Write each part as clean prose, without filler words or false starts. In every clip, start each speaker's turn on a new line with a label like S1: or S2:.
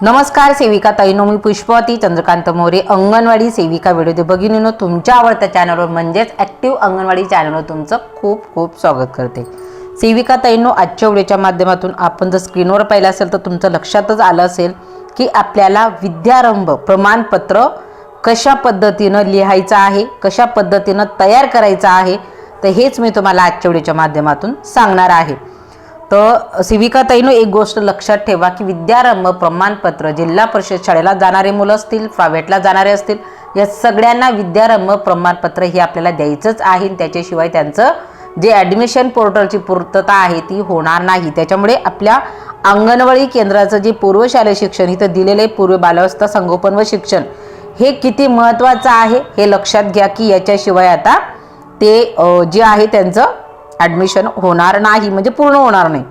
S1: नमस्कार सेविका ताईनो, मी पुष्पवती चंद्रकांत मोरे, अंगणवाडी सेविका व्हिडिओ भगिनीनो, तुमच्या आवडत्या चॅनलवर म्हणजेच ॲक्टिव्ह अंगणवाडी चॅनलवर तुमचं खूप खूप स्वागत करते। सेविका ताईनो, आजच्या व्हिडिओच्या माध्यमातून आपण जर स्क्रीनवर पाहिलं असेल तर तुमचं लक्षातच आलं असेल की आपल्याला विद्यारंभ प्रमाणपत्र कशा पद्धतीनं लिहायचं आहे, कशा पद्धतीनं तयार करायचं आहे, तर हेच मी तुम्हाला आजच्या व्हिडिओच्या माध्यमातून सांगणार आहे। तर सेविका ताईनो, एक गोष्ट लक्षात ठेवा की विद्यारंभ प्रमाणपत्र जिल्हा परिषद शाळेला जाणारे मुलं असतील, प्रायव्हेटला जाणारे असतील, या सगळ्यांना विद्यारंभ प्रमाणपत्र हे आपल्याला द्यायचंच आहे। त्याच्याशिवाय त्यांचं जे ॲडमिशन पोर्टलची पूर्तता आहे ती होणार नाही। त्याच्यामुळे आपल्या अंगणवाडी केंद्राचं जे पूर्वशालेय शिक्षण इथं दिलेले पूर्व बालावस्था संगोपन व शिक्षण हे किती महत्त्वाचं आहे हे लक्षात घ्या की याच्याशिवाय आता ते जे आहे त्यांचं ॲडमिशन होणार नाही, म्हणजे पूर्ण होणार नाही।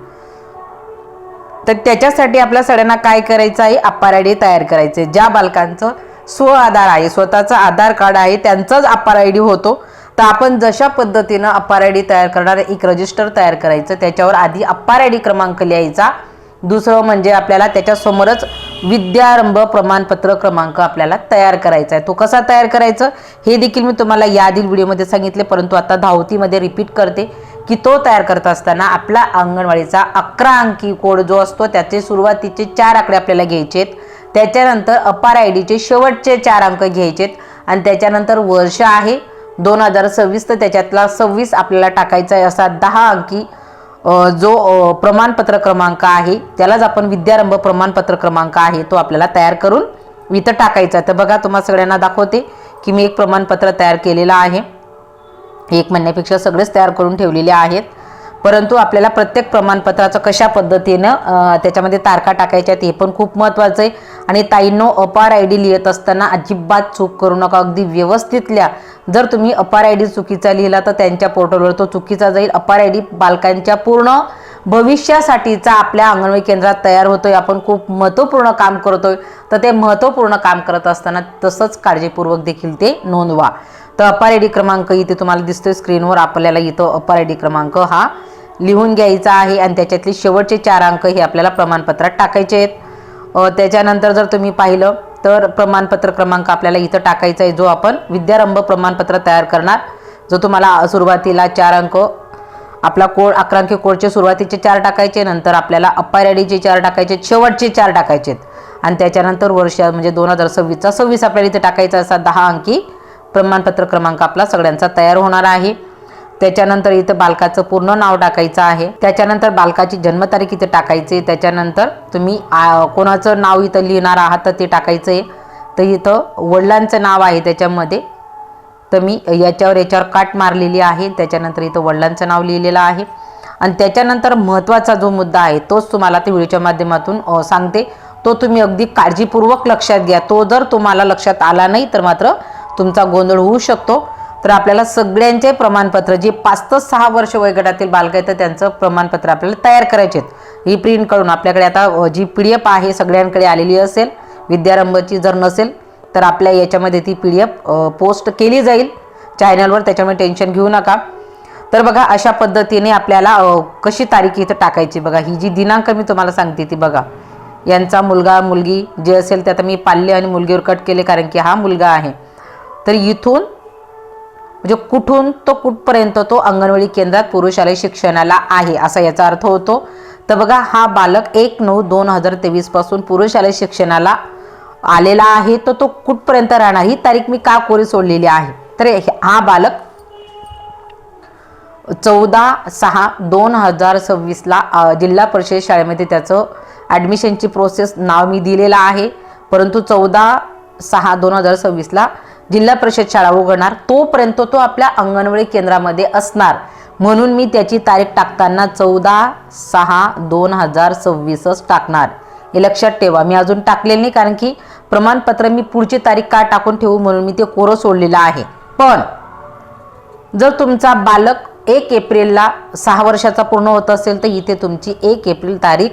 S1: तर त्याच्यासाठी आपल्या सगळ्यांना काय करायचं आहे, अप्पर आय डी तयार करायचे। ज्या बालकांचं स्व आधार आहे, स्वतःचं आधार कार्ड आहे, त्यांचाच अप्पर आय डी होतो। तर आपण जशा पद्धतीनं अप्पर आय डी तयार करणार एक रजिस्टर तयार करायचं, त्याच्यावर आधी अप्पर आय डी क्रमांक लिहायचा, दुसरं म्हणजे आपल्याला त्याच्यासमोरच विद्यारंभ प्रमाणपत्र क्रमांक आपल्याला तयार करायचा आहे। तो कसा तयार करायचा हे देखील मी तुम्हाला याआधील व्हिडिओमध्ये सांगितले, परंतु आता धावतीमध्ये रिपीट करते की तो तयार करत असताना आपला अंगणवाडीचा 11 अंकी कोड जो असतो त्याचे सुरुवातीचे 4 आकडे आपल्याला घ्यायचे आहेत, त्याच्यानंतर अप्पर आय डीचे शेवटचे 4 अंक घ्यायचे आहेत आणि त्याच्यानंतर वर्ष आहे 2026, तर त्याच्यातला 26 आपल्याला टाकायचा आहे। असा 10 अंकी जो प्रमाणपत्र क्रमांक आहे त्यालाच आपण विद्यारंभ प्रमाणपत्र क्रमांक आहे तो आपल्याला तयार करून इथं टाकायचा। तर बघा, तुम्हाला सगळ्यांना दाखवते की मी एक प्रमाणपत्र तयार केलेलं आहे, एक म्हणण्यापेक्षा सगळेच तयार करून ठेवलेले आहेत, परंतु आपल्याला प्रत्येक प्रमाणपत्राचं कशा पद्धतीनं त्याच्यामध्ये तारखा टाकायच्या आहेत हे पण खूप महत्त्वाचं आहे। आणि ताईंनो, अप्पर आय डी लिहित असताना अजिबात चूक करू नका, अगदी व्यवस्थित लिहा। जर तुम्ही अप्पर आय डी चुकीचा लिहिला तर त्यांच्या पोर्टलवर तो चुकीचा जाईल। अप्पर आय डी बालकांच्या पूर्ण भविष्यासाठीचा आपल्या अंगणवाडी केंद्रात तयार होतोय, आपण खूप महत्त्वपूर्ण काम करतोय, तर ते महत्त्वपूर्ण काम करत असताना तसंच काळजीपूर्वक देखील ते नोंदवा। तर अप्पर आय डी क्रमांक इथे तुम्हाला दिसतोय स्क्रीनवर, आपल्याला इथं अप्पर आय डी क्रमांक हा लिहून घ्यायचा आहे आणि त्याच्यातले शेवटचे 4 अंक हे आपल्याला प्रमाणपत्रात टाकायचे आहेत। त्याच्यानंतर जर तुम्ही पाहिलं तर प्रमाणपत्र क्रमांक आपल्याला इथं टाकायचा आहे, जो आपण विद्यारंभ प्रमाणपत्र तयार करणार, जो तुम्हाला सुरुवातीला 4 अंक आपला कोड 11 अंकी कोडचे सुरुवातीचे 4 टाकायचे, नंतर आपल्याला अप्पर आय डीचे 4 टाकायचे, शेवटचे 4 टाकायचे आणि त्याच्यानंतर वर्ष म्हणजे 2026चा 26 आपल्याला इथे टाकायचा। असा 10 अंकी प्रमाणपत्र क्रमांक आपला सगळ्यांचा तयार होणार आहे। त्याच्यानंतर इथं बालकाचं पूर्ण नाव टाकायचं आहे, त्याच्यानंतर बालकाची जन्मतारीख इथे टाकायची, त्याच्यानंतर तुम्ही कोणाचं नाव इथं लिहिणार आहात तर ते टाकायचं आहे। तर इथं वडिलांचं नाव आहे त्याच्यामध्ये, तर मी याच्यावर काट मारलेली आहे, त्याच्यानंतर इथं वडिलांचं नाव लिहिलेलं आहे। आणि त्याच्यानंतर महत्त्वाचा जो मुद्दा आहे तोच तुम्हाला ते व्हिडिओच्या माध्यमातून सांगते, तो तुम्ही अगदी काळजीपूर्वक लक्षात घ्या। तो जर तुम्हाला लक्षात आला नाही तर मात्र तुमचा गोंधळ होऊ शकतो। तर आपल्याला सगळ्यांचे प्रमाणपत्र जे 5 ते 6 वर्ष वयोगटातील बालक आहेत त्यांचं प्रमाणपत्र आपल्याला तयार करायचे आहेत। ही प्रिंट काढून आपल्याकडे आता जी PDF आहे सगळ्यांकडे आलेली असेल, विद्यारंभची जर नसेल तर आपल्या याच्यामध्ये ती PDF पोस्ट केली जाईल चॅनलवर, त्याच्यामुळे टेन्शन घेऊ नका। तर बघा, अशा पद्धतीने आपल्याला कशी तारीख इथं टाकायची बघा, ही जी दिनांक मी तुम्हाला सांगते ती बघा, यांचा मुलगा मुलगी जे असेल ते आता मी पाल्य आणि मुलगीवर कट केले कारण की हा मुलगा आहे। तर इथून म्हणजे कुठून तो कुठपर्यंत तो अंगणवाडी केंद्रात पूर्वशालेय शिक्षणाला आहे असा याचा अर्थ होतो। तर बघा, हा बालक 1/9/2023 पासून पूर्वशालेय शिक्षणाला आलेला आहे, तर तो कुठपर्यंत राहणार ही तारीख मी का कोरी सोडलेली आहे। तर हा बालक 14/6/2026ला जिल्हा परिषद शाळेमध्ये त्याचं ॲडमिशनची प्रोसेस नाव मी दिलेलं आहे, परंतु 14/6/2026ला जिल्हा परिषद शाळा उघडणार, तोपर्यंत तो आपल्या अंगणवाडी केंद्रामध्ये असणार, म्हणून मी त्याची तारीख टाकताना 14/6/2026च टाकणार। हे लक्षात ठेवा, मी अजून टाकलेलं नाही कारण की प्रमाणपत्र मी पुढची तारीख का टाकून ठेवू म्हणून मी ते कोरं सोडलेलं आहे। पण जर तुमचा बालक 1 एप्रिलला 6 वर्षाचा पूर्ण होत असेल तर इथे तुमची 1 एप्रिल तारीख,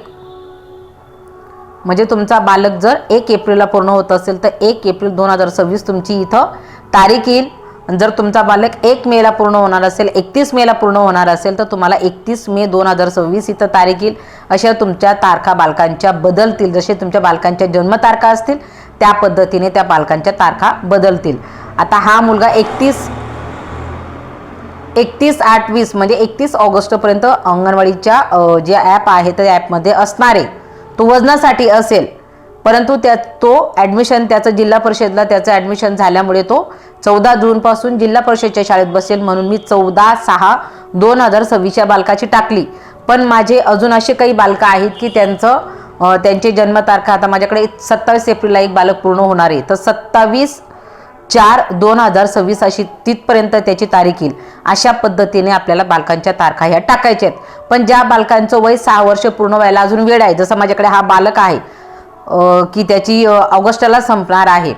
S1: म्हणजे तुमचा बालक जर 1 एप्रिलला पूर्ण होत असेल तर 1 एप्रिल 2026 तुमची इथं तारीख येईल। जर तुमचा बालक 1 मेला पूर्ण होणार असेल, 31 मेला पूर्ण होणार असेल तर तुम्हाला 31 मे 2026 इथं तारीख येईल. अशा तुमच्या तारखा बालकांच्या बदलतील. जसे तुमच्या बालकांच्या जन्मतारखा असतील त्या पद्धतीने त्या बालकांच्या तारखा बदलतील. आता हा मुलगा 31/8/20 म्हणजे 31 ऑगस्टपर्यंत अंगणवाडीच्या जे ॲप आहे त्या ॲपमध्ये असणार आहे. तो वजनासाठी असेल, परंतु तो ॲडमिशन त्याचं जिल्हा परिषदला त्याचं ॲडमिशन झाल्यामुळे तो 14 जूनपासून जिल्हा परिषदच्या शाळेत बसेल. म्हणून मी 14/6/2026 या बालकाची टाकली. पण माझे अजून असे काही बालकं आहेत की त्यांचे जन्मतारखा आता माझ्याकडे 27 एप्रिलला एक बालक पूर्ण होणार आहे, तर 27/4/2026 अशी तिथपर्यंत त्याची तारीख येईल. अशा पद्धतीने आपल्याला बालकांच्या तारखा ह्या टाकायच्या आहेत. पण ज्या बालकांचं वय 6 वर्ष पूर्ण व्हायला अजून वेळ आहे, जसं माझ्याकडे हा बालक आहे की त्याची ऑगस्टला संपणार आहे,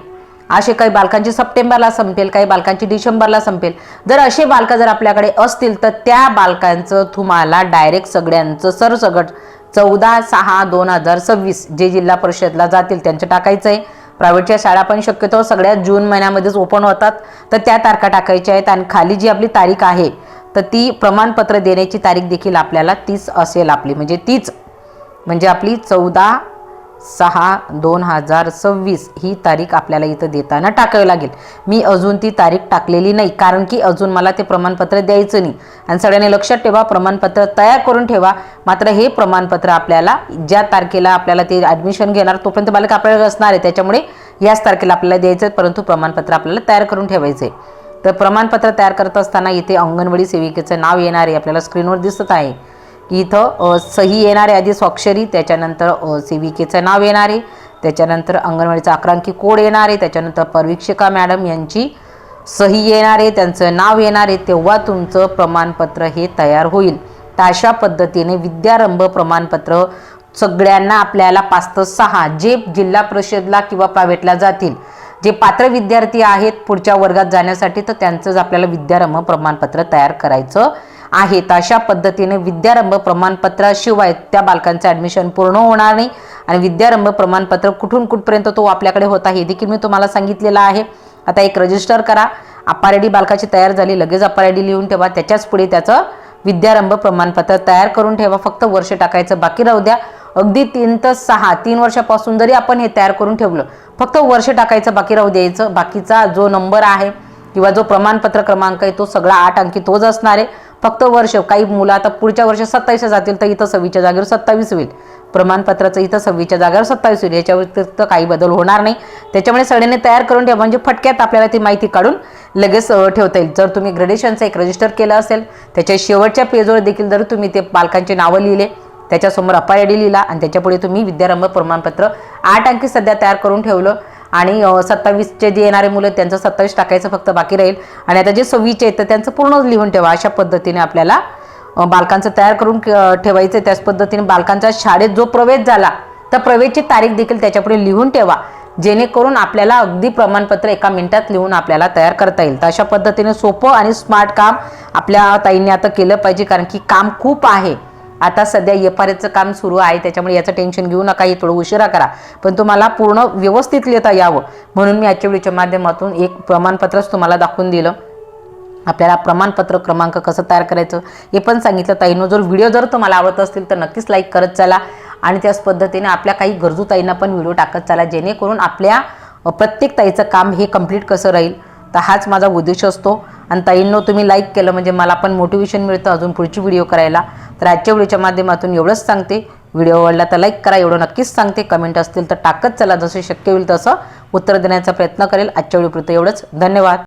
S1: असे काही बालकांची सप्टेंबरला संपेल, काही बालकांची डिसेंबरला संपेल. जर असे बालकं जर आपल्याकडे असतील तर त्या बालकांचं तुम्हाला डायरेक्ट सगळ्यांचं सरसगट 14/6/2026 जे जिल्हा परिषदला जातील त्यांचं टाकायचं आहे. प्रायव्हेटच्या शाळा पण शक्यतो सगळ्या जून महिन्यामध्येच ओपन होतात, तर त्या तारखा टाकायच्या आहेत. आणि खाली जी आपली तारीख आहे तर ती प्रमाणपत्र देण्याची तारीख देखील आपल्याला 30 असेल आपली, म्हणजे आपली 14/6/2026 ही तारीख आपल्याला इथं देताना टाकावी लागेल. मी अजून ती तारीख टाकलेली नाही, कारण की अजून मला ते प्रमाणपत्र द्यायचं नाही. आणि सगळ्यांनी लक्षात ठेवा, प्रमाणपत्र तयार करून ठेवा. मात्र हे प्रमाणपत्र आपल्याला ज्या तारखेला आपल्याला ते ॲडमिशन घेणार तोपर्यंत बालक आपल्याला असणार आहे, त्याच्यामुळे याच तारखेला आपल्याला द्यायचं आहे, परंतु प्रमाणपत्र आपल्याला तयार करून ठेवायचं आहे. तर प्रमाणपत्र तयार करत असताना इथे अंगणवाडी सेविकेचं नाव येणार आहे, आपल्याला स्क्रीनवर दिसत आहे. इथं सही येणार आहे, आधी स्वाक्षरी, त्याच्यानंतर सेविकेचं नाव येणार आहे, त्याच्यानंतर अंगणवाडीचा आक्रांकी कोड येणार आहे, त्याच्यानंतर परिवीक्षिका मॅडम यांची सही येणार आहे, त्यांचं नाव येणार आहे. तेव्हा तुमचं प्रमाणपत्र हे तयार होईल. तर अशा पद्धतीने विद्यारंभ प्रमाणपत्र सगळ्यांना आपल्याला 5 ते 6 जे जिल्हा परिषदला किंवा प्रायव्हेटला जातील, जे पात्र विद्यार्थी आहेत पुढच्या वर्गात जाण्यासाठी, तर त्यांचंच आपल्याला विद्यारंभ प्रमाणपत्र तयार करायचं आहे. तर अशा पद्धतीने विद्यारंभ प्रमाणपत्राशिवाय त्या बालकांचं ॲडमिशन पूर्ण होणार नाही. आणि विद्यारंभ प्रमाणपत्र कुठून कुठपर्यंत तो आपल्याकडे होता हे देखील मी तुम्हाला सांगितलेलं आहे. आता एक रजिस्टर करा. अप्पर आय डी बालकाची तयार झाली, लगेच अप्पर आय डी लिहून ठेवा. त्याच्याच पुढे त्याचं विद्यारंभ प्रमाणपत्र तयार करून ठेवा. फक्त वर्ष टाकायचं बाकी राहू द्या. अगदी 3 ते 6 3 वर्षापासून जरी आपण हे तयार करून ठेवलं, फक्त वर्ष टाकायचं बाकी राहू द्यायचं. बाकीचा जो नंबर आहे किंवा जो प्रमाणपत्र क्रमांक आहे तो सगळा 8 अंकी तोच असणार आहे. फक्त वर्ष, काही मुलं आता पुढच्या वर्ष 27 जातील तर इथं 26च्या जागेवर 27 होईल. प्रमाणपत्राचं इथं 26च्या जागेवर 27 होईल. याच्या व्यतिरिक्त काही बदल होणार नाही. त्याच्यामुळे सगळ्यांनी तयार करून ठेवा, म्हणजे फटक्यात आपल्याला ती माहिती काढून लगेच ठेवता येईल. जर तुम्ही ग्रेडेशनचं एक रजिस्टर केलं असेल, त्याच्या शेवटच्या पेजवर देखील जर तुम्ही ते बालकांची नावं लिहिले, त्याच्यासमोर अप्पर आय डी लिहिला आणि त्याच्यापुढे तुम्ही विद्यारंभ प्रमाणपत्र 8 अंकी सध्या तयार करून ठेवलं आणि 27चे जे येणारे मुलं त्यांचं 27 टाकायचं फक्त बाकी राहील. आणि आता जे 26चे आहेत तर त्यांचं पूर्ण लिहून ठेवा. अशा पद्धतीने आपल्याला बालकांचं तयार करून ठेवायचं. त्याच पद्धतीने बालकांचा शाळेत जो प्रवेश झाला तर प्रवेशची तारीख देखील त्याच्यापुढे लिहून ठेवा, जेणेकरून आपल्याला अगदी प्रमाणपत्र 1 मिनिटात लिहून आपल्याला तयार करता येईल. तर अशा पद्धतीने सोपं आणि स्मार्ट काम आपल्या ताईंनी आता केलं पाहिजे, कारण की काम खूप आहे. आता सध्या FRAचं काम सुरू आहे, त्याच्यामुळे याचं टेन्शन घेऊ नका. हे थोडं उशिरा करा, पण तुम्हाला पूर्ण व्यवस्थित लिहिता यावं म्हणून मी आजच्या व्हिडिओच्या माध्यमातून एक प्रमाणपत्रच तुम्हाला दाखवून दिलं. आपल्याला प्रमाणपत्र क्रमांक कसं तयार करायचं हे पण सांगितलं. ताईंनो, जर व्हिडिओ जर तुम्हाला आवडत असतील तर नक्कीच लाईक करत चला आणि त्याच पद्धतीने आपल्या काही गरजू ताईंना पण व्हिडिओ टाकत चला, जेणेकरून आपल्या प्रत्येक ताईचं काम हे कंप्लीट कसं राहील. तर हाच माझा उद्देश असतो. आणि ताईंनो, तुम्ही लाईक केलं म्हणजे मला पण मोटिवेशन मिळतं अजून पुढची व्हिडिओ करायला. तर आजच्या व्हिडिओच्या माध्यमातून एवढंच सांगते. व्हिडिओ आवडला तर लाईक करा, एवढं नक्कीच सांगते. कमेंट असतील तर टाकत चला, जसं शक्य होईल तसं उत्तर देण्याचा प्रयत्न करेल. आजच्या व्हिडिओपुरतं एवढंच. धन्यवाद.